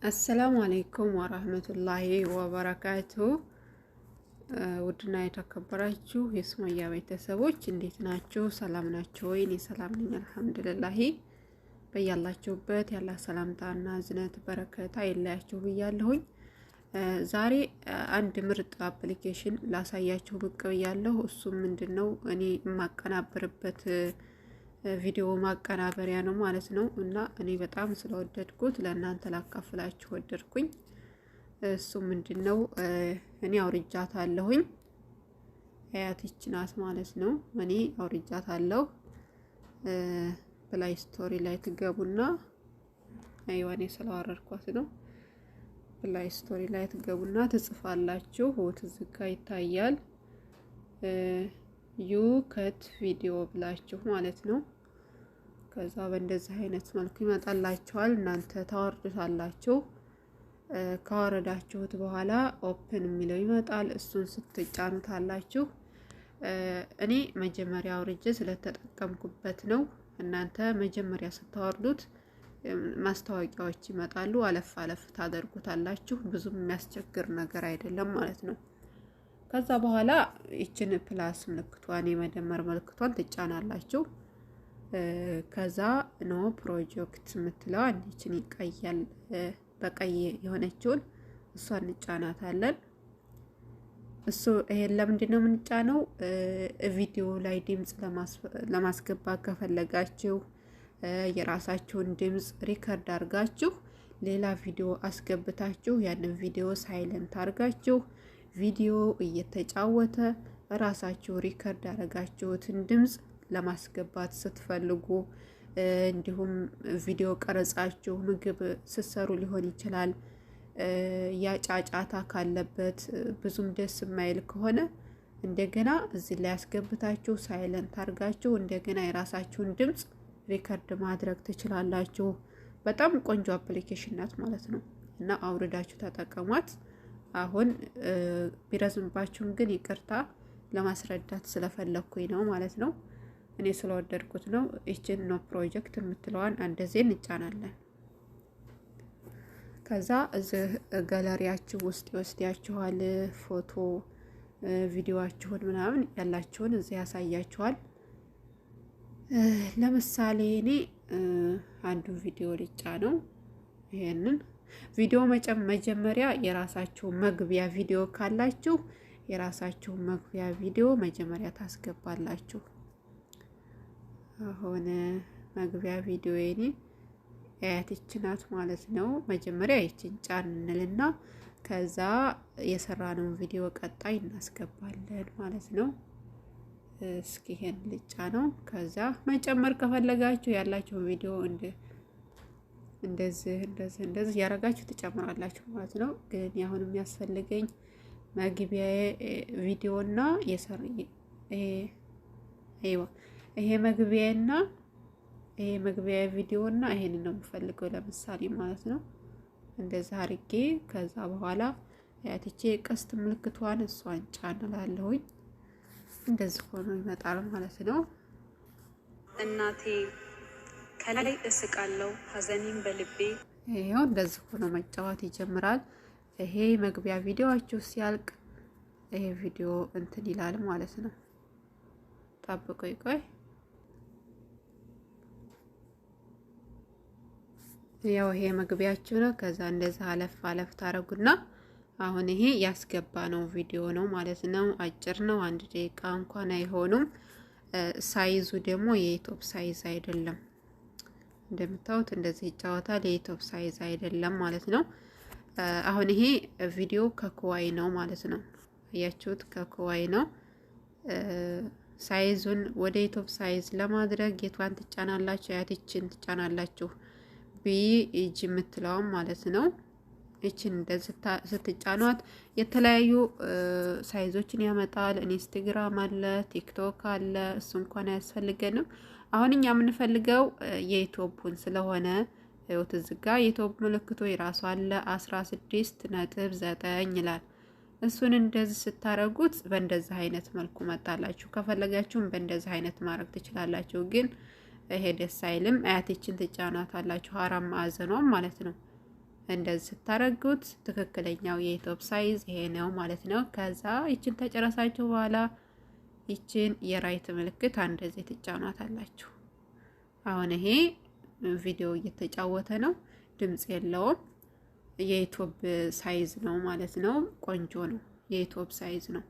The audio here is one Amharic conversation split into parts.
አሰላሙ አለይኩም ወራህመቱላሂ ወበረካቱ። ውድና የተከበራችሁ የሱመያ ቤተሰቦች እንዴት ናችሁ? ሰላም ናችሁ ወይ? እኔ ሰላም ነኝ አልሐምዱሊላህ። በያላችሁበት ያላ ሰላምታና እዝነት በረከታ አይለያችሁ ብያለሁኝ። ዛሬ አንድ ምርጥ አፕሊኬሽን ላሳያችሁ ብቅ ብያለሁ። እሱም ምንድነው እኔ የማቀናበርበት ቪዲዮ ማቀናበሪያ ነው ማለት ነው። እና እኔ በጣም ስለወደድኩት ለእናንተ ላካፍላችሁ ወደድኩኝ። እሱ ምንድነው እኔ አውርጃታለሁኝ። አያትች ናት ማለት ነው። እኔ አውርጃታለሁ። ፕላይ ስቶሪ ላይ ትገቡና አይዋኔ ስላወረድኳት ነው። ፕላይ ስቶሪ ላይ ትገቡና ትጽፋላችሁ። ትዝጋ ይታያል። ዩ ከት ቪዲዮ ብላችሁ ማለት ነው። ከዛ በእንደዚህ አይነት መልኩ ይመጣላችኋል። እናንተ ታወርዱታላችሁ። ካወረዳችሁት በኋላ ኦፕን የሚለው ይመጣል። እሱን ስትጫኑታላችሁ። እኔ መጀመሪያ አውርጄ ስለተጠቀምኩበት ነው። እናንተ መጀመሪያ ስታወርዱት ማስታወቂያዎች ይመጣሉ። አለፍ አለፍ ታደርጉታላችሁ። ብዙም የሚያስቸግር ነገር አይደለም ማለት ነው። ከዛ በኋላ ይችን ፕላስ ምልክቷን የመደመር ምልክቷን ትጫናላችሁ። ከዛ ኖ ፕሮጀክት የምትለዋን ይችን ይቀያል በቀይ የሆነችውን እሷን እንጫናታለን። እሱ ይሄን ለምንድን ነው የምንጫነው? ቪዲዮ ላይ ድምጽ ለማስገባት ከፈለጋችሁ የራሳችሁን ድምጽ ሪከርድ አድርጋችሁ ሌላ ቪዲዮ አስገብታችሁ ያንን ቪዲዮ ሳይለንት አድርጋችሁ ቪዲዮ እየተጫወተ ራሳችሁ ሪከርድ ያደረጋችሁትን ድምጽ ለማስገባት ስትፈልጉ፣ እንዲሁም ቪዲዮ ቀረጻችሁ ምግብ ስትሰሩ ሊሆን ይችላል። ያጫጫታ ካለበት ብዙም ደስ የማይል ከሆነ እንደገና እዚህ ላይ ያስገብታችሁ ሳይለንት አድርጋችሁ እንደገና የራሳችሁን ድምጽ ሪከርድ ማድረግ ትችላላችሁ። በጣም ቆንጆ አፕሊኬሽን ናት ማለት ነው እና አውርዳችሁ ተጠቀሟት። አሁን ቢረዝምባችሁም ግን ይቅርታ ለማስረዳት ስለፈለኩኝ ነው ማለት ነው። እኔ ስለወደድኩት ነው። እቺን ኖ ፕሮጀክት የምትለዋን አንደዚህ እንጫናለን። ከዛ እዚህ ጋለሪያችሁ ውስጥ ይወስዳችኋል። ፎቶ ቪዲዮአችሁን ምናምን ያላችሁን እዚህ ያሳያችኋል። ለምሳሌ እኔ አንዱ ቪዲዮ ልጫ ነው። ይሄንን ቪዲዮ መጀመሪያ የራሳችሁ መግቢያ ቪዲዮ ካላችሁ የራሳችሁ መግቢያ ቪዲዮ መጀመሪያ ታስገባላችሁ። አሁን መግቢያ ቪዲዮ የኔ አያትች ናት ማለት ነው። መጀመሪያ ይችን ጫን እንልና ከዛ የሰራነውን ቪዲዮ ቀጣይ እናስገባለን ማለት ነው። እስኪ ይሄን ልጫ ነው። ከዛ መጨመር ከፈለጋችሁ ያላችሁ ቪዲዮ እንደዚህ ያረጋችሁ ትጨምራላችሁ ማለት ነው። ግን አሁን የሚያስፈልገኝ መግቢያ ቪዲዮና ይሄ መግቢያ ቪዲዮና ይሄንን ነው የምፈልገው ለምሳሌ ማለት ነው። እንደዛ አርጌ ከዛ በኋላ ያትቼ ቀስት ምልክቷን እሷን ጫንላለሁኝ። እንደዚህ ሆኖ ይመጣል ማለት ነው። እናቴ ከላይ እስቃለሁ ሀዘኔን በልቤ። ይሄው እንደዚህ ሆኖ መጫወት ይጀምራል። ይሄ መግቢያ ቪዲዮአችሁ ሲያልቅ ይሄ ቪዲዮ እንትን ይላል ማለት ነው። ጠብቆ ይቆይ። ያው ይሄ መግቢያችሁ ነው። ከዛ እንደዛ አለፍ ታረጉና አሁን ይሄ ያስገባ ነው ቪዲዮ ነው ማለት ነው። አጭር ነው፣ 1 ደቂቃ እንኳን አይሆኑም። ሳይዙ ደግሞ የዩቲዩብ ሳይዝ አይደለም። እንደምታዩት እንደዚህ ይጫወታል። የዩቲዩብ ሳይዝ አይደለም ማለት ነው። አሁን ይሄ ቪዲዮ ከኩዋይ ነው ማለት ነው። አያችሁት? ከኩዋይ ነው። ሳይዙን ወደ ዩቲዩብ ሳይዝ ለማድረግ የቷን ትጫናላችሁ? ያትችን ትጫናላችሁ። ቢጂ የምትለውም ማለት ነው። እቺን እንደዚህ ስትጫኗት የተለያዩ ሳይዞችን ያመጣል። ኢንስታግራም አለ፣ ቲክቶክ አለ። እሱ እንኳን አያስፈልገንም። አሁን እኛ የምንፈልገው የዩቲዩብን ስለሆነ ይኸውት እዚህ ጋር የዩቲዩብ ምልክቱ የራሱ አለ 16.9 ይላል። እሱን እንደዚህ ስታረጉት በእንደዚህ አይነት መልኩ መጣላችሁ። ከፈለጋችሁም በእንደዚህ አይነት ማድረግ ትችላላችሁ። ግን ይሄ ደስ አይልም። አያቴችን ትጫናታላችሁ 4 ማዕዘኗም ማለት ነው። እንደዚህ ስታረጉት ትክክለኛው የዩቲዩብ ሳይዝ ይሄ ነው ማለት ነው። ከዛ ይችን ተጨረሳችሁ በኋላ ይችን የራይት ምልክት እንደዚህ ትጫናታላችሁ። አሁን ይሄ ቪዲዮ እየተጫወተ ነው፣ ድምጽ የለውም። የዩቲዩብ ሳይዝ ነው ማለት ነው። ቆንጆ ነው፣ የዩቲዩብ ሳይዝ ነው።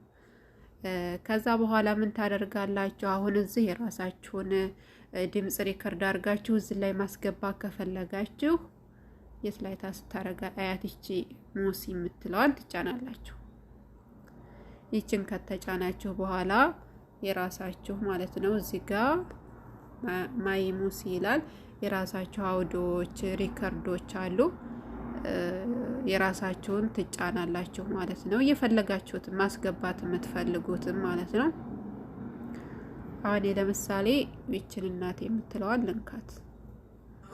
ከዛ በኋላ ምን ታደርጋላችሁ? አሁን እዚህ የራሳችሁን ድምጽ ሪከርድ አድርጋችሁ እዚህ ላይ ማስገባት ከፈለጋችሁ የት ላይ ታስታረጋ አያትቺ ሙሲ የምትለዋን ትጫናላችሁ። ይችን ከተጫናችሁ በኋላ የራሳችሁ ማለት ነው እዚህ ጋር ማይ ሙሲ ይላል። የራሳችሁ አውዲዮዎች ሪከርዶች አሉ። የራሳችሁን ትጫናላችሁ ማለት ነው። እየፈለጋችሁትን ማስገባት የምትፈልጉትን ማለት ነው። አሁን ለምሳሌ ይችን እናቴ የምትለዋን ልንካት።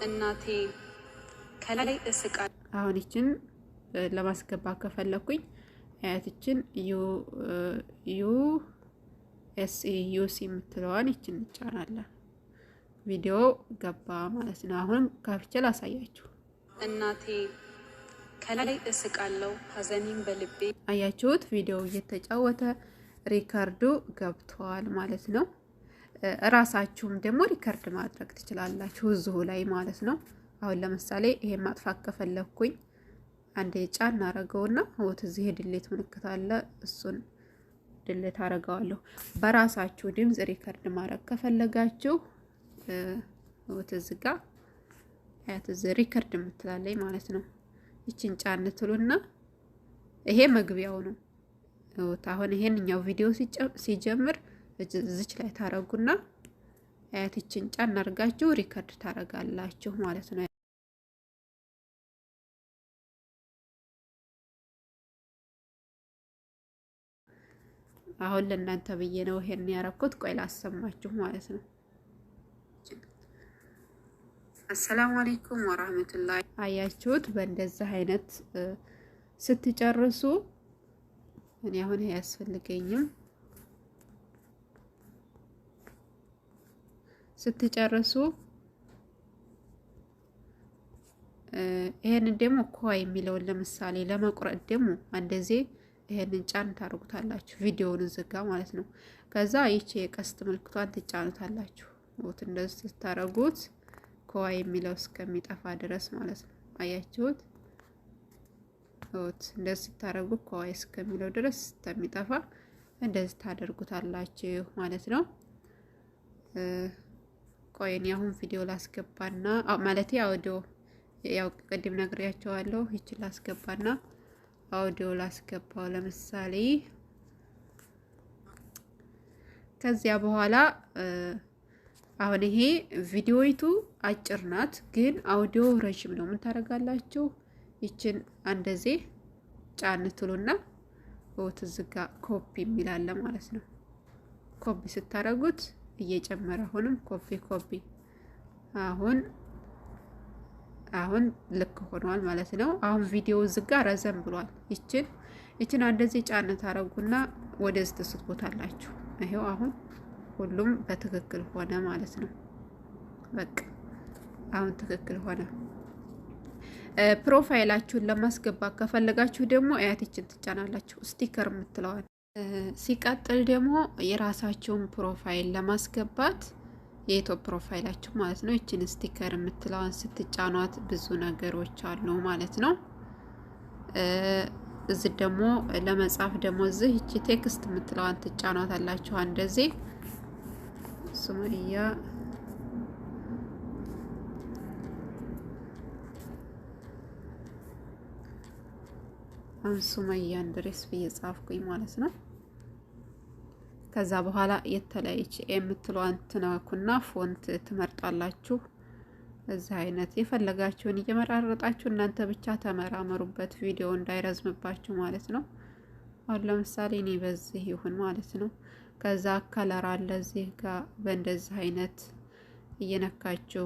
እናቴ ከላይ እስቃል። አሁን ይችን ለማስገባት ከፈለኩኝ አያትችን ዩሲ የምትለዋን ይችን እንጫናለን። ቪዲዮ ገባ ማለት ነው። አሁን ከፍቼ ላሳያችሁ። እናቴ ከላይ እስቃለሁ ሀዘኔን በልቤ። አያችሁት? ቪዲዮ እየተጫወተ ሪከርዱ ገብቷል ማለት ነው። ራሳችሁም ደግሞ ሪከርድ ማድረግ ትችላላችሁ እዚሁ ላይ ማለት ነው። አሁን ለምሳሌ ይሄን ማጥፋት ከፈለኩኝ አንዴ ጫን አረገውና ወት እዚህ ድሌት ምልክት አለ፣ እሱን ድሌት አረጋዋለሁ። በራሳችሁ ድምጽ ሪከርድ ማድረግ ከፈለጋችሁ ወት እዚህ ጋር አያት እዚህ ሪከርድ የምትላለኝ ማለት ነው። ይችን ጫን ትሉና ይሄ መግቢያው ነው። አሁን ይሄንኛው ቪዲዮ ሲጀምር እዚች ላይ ታረጉና አያት ይችን ጫን አርጋችሁ ሪከርድ ታረጋላችሁ ማለት ነው። አሁን ለእናንተ ብዬ ነው ይሄን ያረኩት። ቆይ ላሰማችሁ ማለት ነው። አሰላሙ አለይኩም ወራህመቱላሂ። አያችሁት? በእንደዚህ አይነት ስትጨርሱ እኔ አሁን አያስፈልገኝም። ስትጨርሱ ይሄንን ደግሞ ኮይ የሚለውን ለምሳሌ ለመቁረጥ ደግሞ እንደዚህ ይሄንን ጫን ታርጉታላችሁ። ቪዲዮውን ዝጋ ማለት ነው። ከዛ ይቺ የቀስት ምልክቷን ትጫኑታላችሁ። ወት እንደዚህ ስታረጉት ኮይ የሚለው እስከሚጠፋ ድረስ ማለት ነው። አያችሁት? ወት እንደዚህ ስታረጉ ኮይ እስከሚለው ድረስ እስከሚጠፋ እንደዚህ ታደርጉታላችሁ ማለት ነው። ቆይን አሁን ቪዲዮ ላስገባና ማለት አውዲዮ ያው ቅድም ነግሬያቸዋለሁ። ይችላል ላስገባና አውዲዮ ላስገባው ለምሳሌ። ከዚያ በኋላ አሁን ይሄ ቪዲዮይቱ አጭር ናት፣ ግን አውዲዮ ረጅም ነው። ምን ታደርጋላችሁ? ይችን እንደዚህ ጫን ትሉና ወት ዝጋ ኮፒ የሚላለ ማለት ነው። ኮፒ ስታረጉት እየጨመረ አሁንም ኮፒ አሁን ልክ ሆኗል ማለት ነው። አሁን ቪዲዮ ዝጋ ረዘም ብሏል። ይችን እንደዚህ ጫን ታረጉና ወደዚህ ትስቦታላችሁ። ይሄው አሁን ሁሉም በትክክል ሆነ ማለት ነው። በቃ አሁን ትክክል ሆነ። ፕሮፋይላችሁን ለማስገባት ከፈለጋችሁ ደግሞ አያትችን ትጫናላችሁ፣ ስቲከር የምትለዋል። ሲቀጥል ደግሞ የራሳችሁን ፕሮፋይል ለማስገባት የዩቲዩብ ፕሮፋይላችሁ ማለት ነው። ይችን ስቲከር የምትለዋን ስትጫኗት ብዙ ነገሮች አሉ ማለት ነው። እዚህ ደግሞ ለመጻፍ ደግሞ እዚህ ይቺ ቴክስት የምትለዋን ትጫኗት አላችሁ። እንደዚህ ሱመያ ሱመያ እንድሬስ ብዬ ጻፍኩኝ ማለት ነው። ከዛ በኋላ የተለያየች የምትለዋን ትነኩና ፎንት ትመርጣላችሁ። እዚህ አይነት የፈለጋችሁን እየመራረጣችሁ እናንተ ብቻ ተመራመሩበት፣ ቪዲዮ እንዳይረዝምባችሁ ማለት ነው። አሁን ለምሳሌ እኔ በዚህ ይሁን ማለት ነው። ከዛ ከለር አለ እዚህ ጋር በእንደዚህ አይነት እየነካችሁ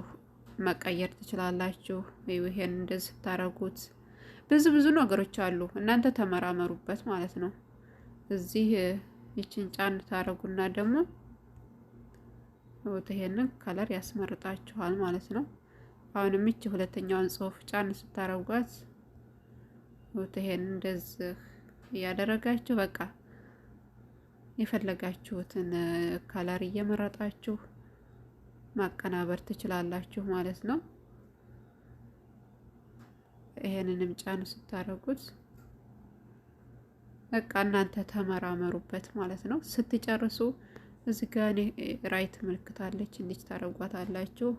መቀየር ትችላላችሁ። ይሄን እንደዚህ ታረጉት። ብዙ ነገሮች አሉ፣ እናንተ ተመራመሩበት ማለት ነው። እዚህ ይችን ጫን ታረጉና ደግሞ ይሄንን ከለር ያስመርጣችኋል ማለት ነው። አሁንም ይቺ ሁለተኛውን ጽሁፍ ጫን ስታረጓት ይሄን እንደዚህ ያደረጋችሁ በቃ የፈለጋችሁትን ከለር እየመረጣችሁ ማቀናበር ትችላላችሁ ማለት ነው። ይሄንንም ጫን ስታረጉት በቃ እናንተ ተመራመሩበት ማለት ነው። ስትጨርሱ እዚህ ጋር ራይት ምልክት አለች እንዲች ታረጓታላችሁ።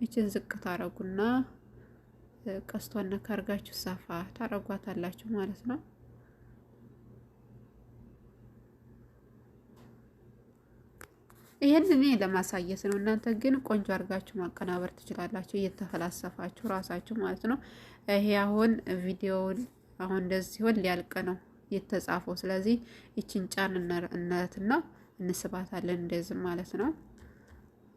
እቺን ዝቅ ታረጉና ቀስቷን ነካ አርጋችሁ ሳፋ ታረጓታላችሁ ማለት ነው። ይሄን እኔ ለማሳየት ነው። እናንተ ግን ቆንጆ አርጋችሁ ማቀናበር ትችላላችሁ እየተፈላሰፋችሁ ራሳችሁ ማለት ነው። ይሄ አሁን ቪዲዮውን አሁን እንደዚህ ሲሆን ሊያልቅ ነው የተጻፈው። ስለዚህ እቺን ጫን እናትና እንስባታለን እንደዚህ ማለት ነው።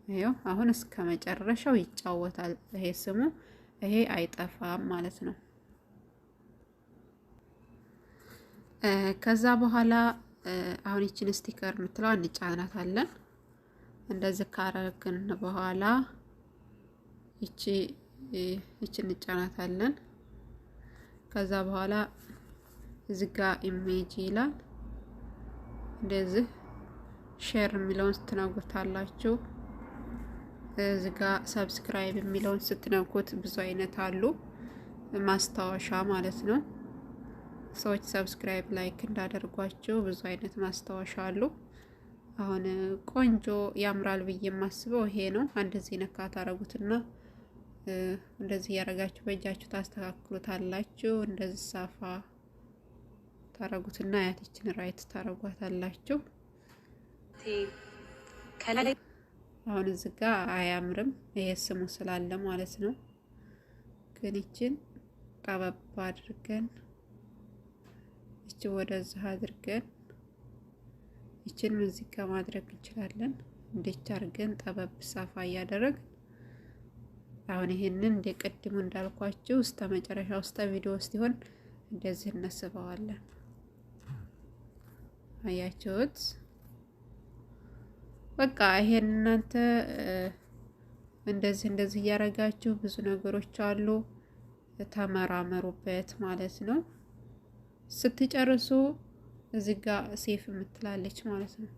ይሄው አሁን እስከ መጨረሻው ይጫወታል። ይሄ ስሙ ይሄ አይጠፋም ማለት ነው። ከዛ በኋላ አሁን እቺን ስቲከር የምትለው እንጫናታለን። እንደዚህ ካረግን በኋላ እቺን እንጫናታለን። ከዛ በኋላ እዚህ ጋር ኢሜጅ ይላል። እንደዚህ ሼር የሚለውን ስትነኩታላችሁ። እዚህ ጋር ሰብስክራይብ የሚለውን ስትነኩት ብዙ አይነት አሉ ማስታወሻ ማለት ነው። ሰዎች ሰብስክራይብ ላይክ እንዳደርጓቸው ብዙ አይነት ማስታወሻ አሉ። አሁን ቆንጆ ያምራል ብዬ የማስበው ይሄ ነው። አንድ ዚህ ነካ ታረጉትና እንደዚህ ያረጋችሁ በእጃችሁ ታስተካክሉታላችሁ። እንደዚህ ሳፋ ታረጉትና ያትችን ራይት ታረጓታላችሁ። አሁን እዚህ ጋር አያምርም ይሄ ስሙ ስላለ ማለት ነው። ግን እቺን ጠበብ አድርገን እቺ ወደዚህ አድርገን እቺን እዚህ ጋር ማድረግ እንችላለን። እንዴት አድርገን ጠበብ ሳፋ ያደረግ አሁን ይሄንን እንደቀድሙ እንዳልኳችሁ እስከ መጨረሻው እስከ ቪዲዮ ውስጥ ይሆን እንደዚህ እናስበዋለን። አያችሁት? በቃ ይሄን እናንተ እንደዚህ ያረጋችሁ ብዙ ነገሮች አሉ ተመራመሩበት ማለት ነው። ስትጨርሱ እዚህ ጋር ሴፍ የምትላለች ማለት ነው።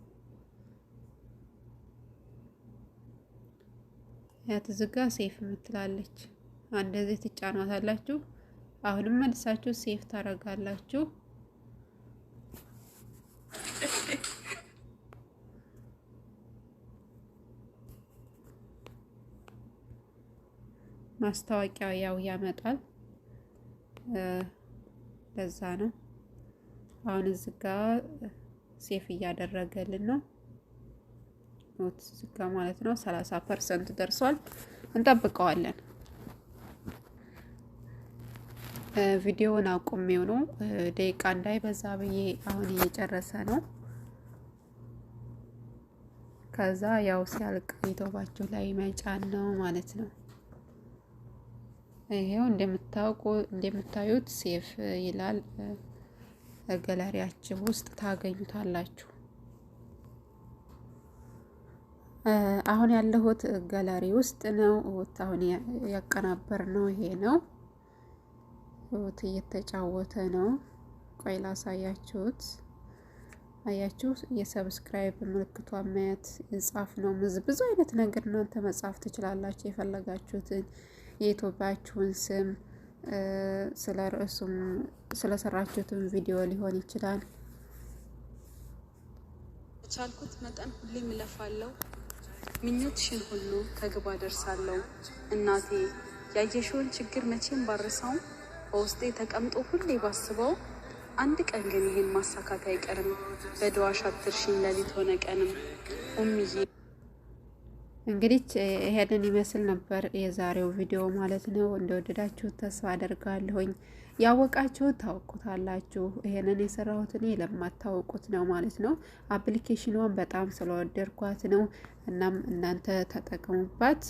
ያት እዚህ ጋር ሴፍ የምትላለች እንደዚህ ትጫኗታላችሁ። አሁንም መልሳችሁ ሴፍ ታረጋላችሁ። ማስታወቂያ ያው ያመጣል ለዛ ነው። አሁን እዚህ ጋር ሴፍ እያደረገልን ነው ኖት እዚህ ጋር ማለት ነው። 30% ደርሷል። እንጠብቀዋለን። ቪዲዮውን አቁሜው ነው ደቂቃ እንዳይበዛ ብዬ አሁን እየጨረሰ ነው። ከዛ ያው ሲያልቅ ዩቲዩባችሁ ላይ መጫን ነው ማለት ነው። ይሄው እንደምታዩት ሴፍ ይላል። ጋላሪያችሁ ውስጥ ታገኙታላችሁ። አሁን ያለሁት ጋላሪ ውስጥ ነው። አሁን ያቀናበር ነው ይሄ ነው። እየተጫወተ ነው። ቆይ ላሳያችሁት። አያችሁ የሰብስክራይብ ምልክቷን ማየት የጻፍ ነው። ብዙ አይነት ነገር እናንተ መጻፍ ትችላላችሁ የፈለጋችሁትን የዩቲዩባችሁን ስም ስለ ርዕሱም ስለሰራችሁትም ቪዲዮ ሊሆን ይችላል። በቻልኩት መጠን ሁሌም እለፋለሁ። ምኞትሽን ሁሉ ከግብ አደርሳለሁ። እናቴ ያየሽውን ችግር መቼም ባረሳው በውስጤ ተቀምጦ ሁሌ ባስበው አንድ ቀን ግን ይሄን ማሳካት አይቀርም። በዱዓሽ አትርሽኝ ሌሊት ሆነ ቀንም ኡምዬ። እንግዲህ ይሄንን ይመስል ነበር የዛሬው ቪዲዮ ማለት ነው። እንደወደዳችሁት ተስፋ አደርጋለሁኝ። ያወቃችሁት ታውቁታላችሁ። ይሄንን የሰራሁት እኔ ለማታውቁት ነው ማለት ነው። አፕሊኬሽኗን በጣም ስለወደድኳት ነው። እናም እናንተ ተጠቀሙባት።